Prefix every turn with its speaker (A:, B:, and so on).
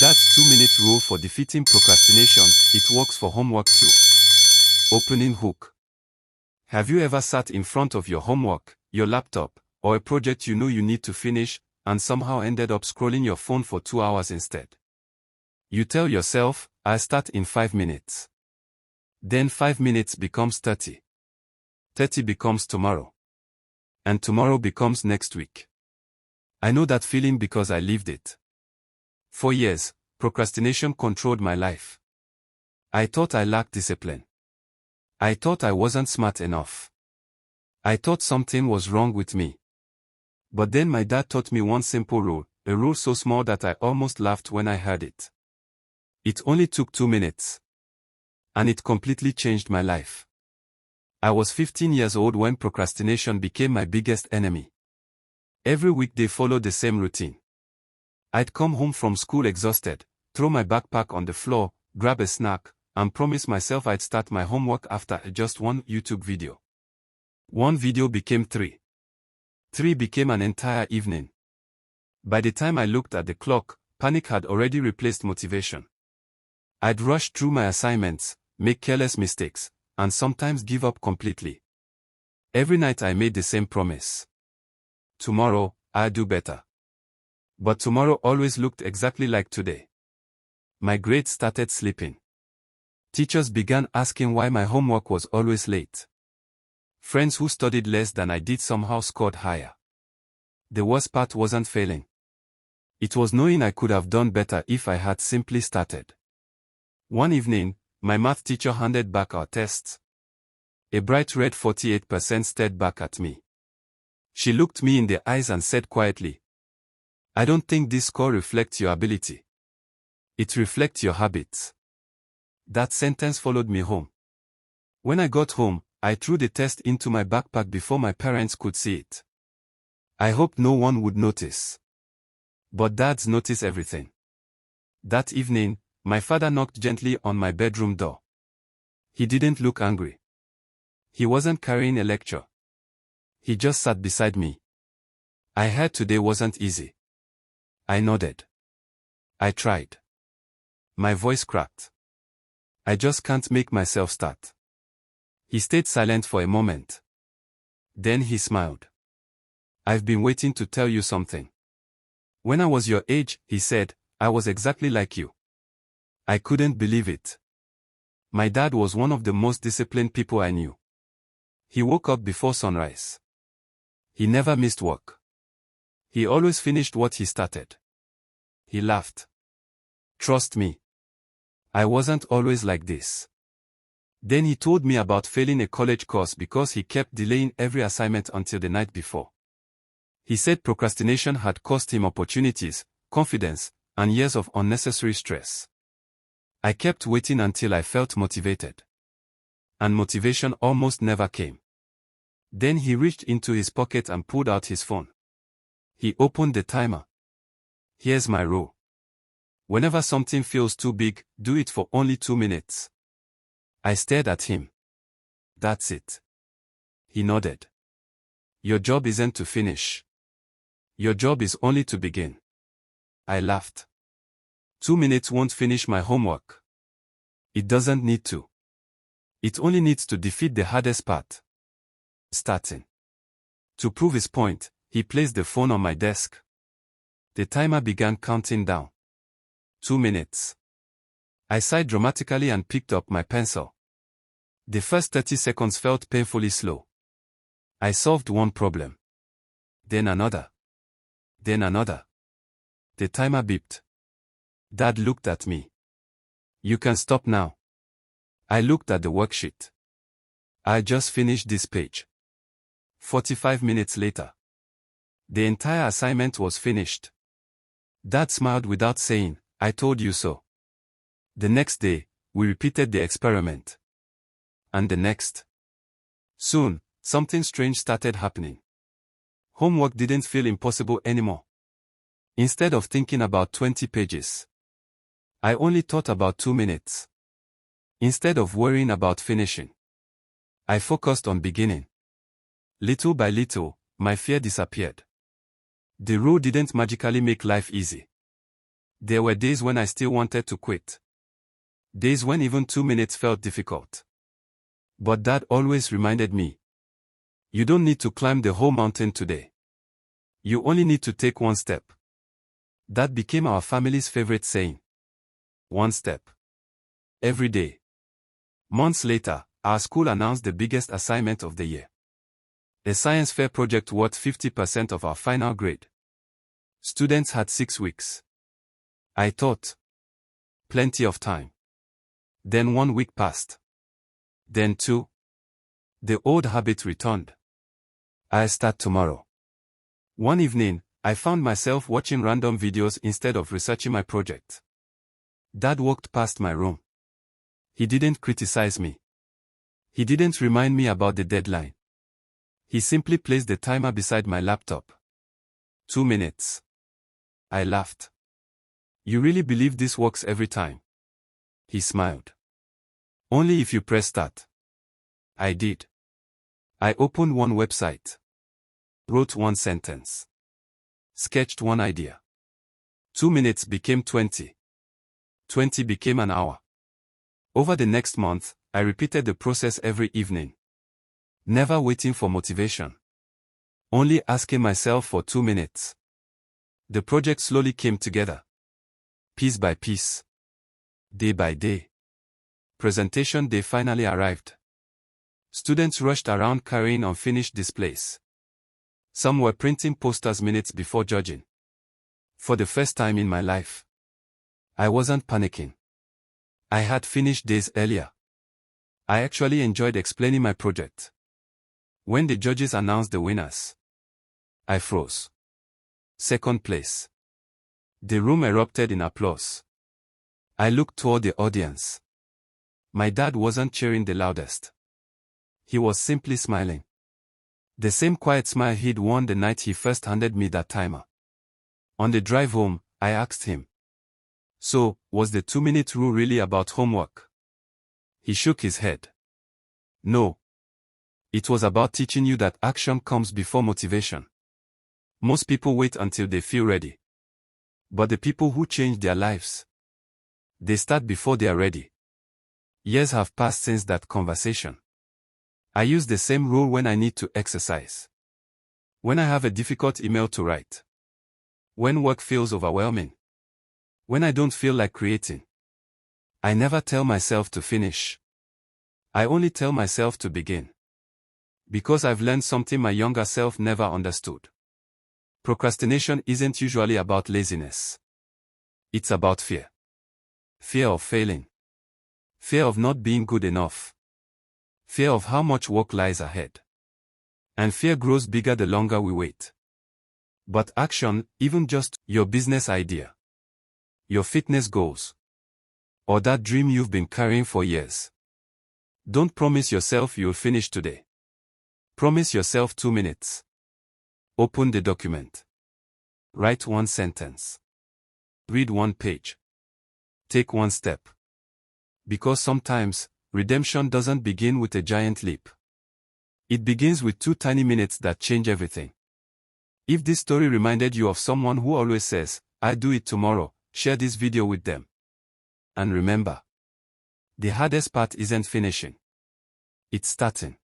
A: dad's 2-minute rule for defeating procrastination. It works for homework too. Opening hook. Have you ever sat in front of your homework, your laptop, or a project you know you need to finish, and somehow ended up scrolling your phone for 2 hours instead? You tell yourself, I'll start in 5 minutes. Then 5 minutes becomes 30. 30 becomes tomorrow. And tomorrow becomes next week. I know that feeling because I lived it. For years, procrastination controlled my life. I thought I lacked discipline. I thought I wasn't smart enough. I thought something was wrong with me. But then my dad taught me one simple rule, a rule so small that I almost laughed when I heard it. It only took 2 minutes. And it completely changed my life. I was 15 years old when procrastination became my biggest enemy. Every weekday followed the same routine. I'd come home from school exhausted, throw my backpack on the floor, grab a snack, and promise myself I'd start my homework after just one YouTube video. One video became 3. 3 became an entire evening. By the time I looked at the clock, panic had already replaced motivation. I'd rush through my assignments, make careless mistakes, and sometimes give up completely. Every night I made the same promise. Tomorrow, I'll do better. But tomorrow always looked exactly like today. My grades started slipping. Teachers began asking why my homework was always late. Friends who studied less than I did somehow scored higher. The worst part wasn't failing. It was knowing I could have done better if I had simply started. One evening, my math teacher handed back our tests. A bright red 48% stared back at me. She looked me in the eyes and said quietly, I don't think this score reflects your ability. It reflects your habits. That sentence followed me home. When I got home, I threw the test into my backpack before my parents could see it. I hoped no one would notice. But dads notice everything. That evening, my father knocked gently on my bedroom door. He didn't look angry. He wasn't carrying a lecture. He just sat beside me. I heard today wasn't easy. I nodded. I tried. My voice cracked. I just can't make myself start. He stayed silent for a moment. Then he smiled. I've been waiting to tell you something. When I was your age, he said, I was exactly like you. I couldn't believe it. My dad was one of the most disciplined people I knew. He woke up before sunrise. He never missed work. He always finished what he started. He laughed. Trust me. I wasn't always like this. Then he told me about failing a college course because he kept delaying every assignment until the night before. He said procrastination had cost him opportunities, confidence, and years of unnecessary stress. I kept waiting until I felt motivated. And motivation almost never came. Then he reached into his pocket and pulled out his phone. He opened the timer. Here's my rule. Whenever something feels too big, do it for only 2 minutes. I stared at him. That's it. He nodded. Your job isn't to finish. Your job is only to begin. I laughed. 2 minutes won't finish my homework. It doesn't need to. It only needs to defeat the hardest part. Starting. To prove his point, he placed the phone on my desk. The timer began counting down. 2 minutes. I sighed dramatically and picked up my pencil. The first 30 seconds felt painfully slow. I solved one problem. Then another. Then another. The timer beeped. Dad looked at me. You can stop now. I looked at the worksheet. I just finished this page. 45 minutes later. The entire assignment was finished. Dad smiled without saying, I told you so. The next day, we repeated the experiment. And the next. Soon, something strange started happening. Homework didn't feel impossible anymore. Instead of thinking about 20 pages, I only thought about 2 minutes. Instead of worrying about finishing, I focused on beginning. Little by little, my fear disappeared. The rule didn't magically make life easy. There were days when I still wanted to quit. Days when even 2 minutes felt difficult. But Dad always reminded me, you don't need to climb the whole mountain today. You only need to take one step. That became our family's favorite saying. One step. Every day. Months later, our school announced the biggest assignment of the year. A science fair project worth 50% of our final grade. Students had 6 weeks. I thought, plenty of time. Then 1 week passed. Then 2. The old habit returned. I'll start tomorrow. One evening, I found myself watching random videos instead of researching my project. Dad walked past my room. He didn't criticize me. He didn't remind me about the deadline. He simply placed the timer beside my laptop. 2 minutes. I laughed. You really believe this works every time? He smiled. Only if you press start. I did. I opened one website. Wrote one sentence. Sketched one idea. 2 minutes became 20. 20 became an hour. Over the next month, I repeated the process every evening. Never waiting for motivation. Only asking myself for 2 minutes. The project slowly came together. Piece by piece. Day by day. Presentation day finally arrived. Students rushed around carrying unfinished displays. Some were printing posters minutes before judging. For the first time in my life, I wasn't panicking. I had finished days earlier. I actually enjoyed explaining my project. When the judges announced the winners, I froze. Second place. The room erupted in applause. I looked toward the audience. My dad wasn't cheering the loudest. He was simply smiling. The same quiet smile he'd worn the night he first handed me that timer. On the drive home, I asked him, so, was the 2-minute rule really about homework? He shook his head. No. It was about teaching you that action comes before motivation. Most people wait until they feel ready. But the people who change their lives, they start before they are ready. Years have passed since that conversation. I use the same rule when I need to exercise. When I have a difficult email to write. When work feels overwhelming. When I don't feel like creating. I never tell myself to finish. I only tell myself to begin. Because I've learned something my younger self never understood. Procrastination isn't usually about laziness. It's about fear. Fear of failing. Fear of not being good enough. Fear of how much work lies ahead. And fear grows bigger the longer we wait. But action, even just your business idea, your fitness goals, or that dream you've been carrying for years. Don't promise yourself you'll finish today. Promise yourself 2 minutes. Open the document. Write one sentence. Read one page. Take one step. Because sometimes, redemption doesn't begin with a giant leap. It begins with 2 tiny minutes that change everything. If this story reminded you of someone who always says, "I'll do it tomorrow," share this video with them. And remember, the hardest part isn't finishing. It's starting.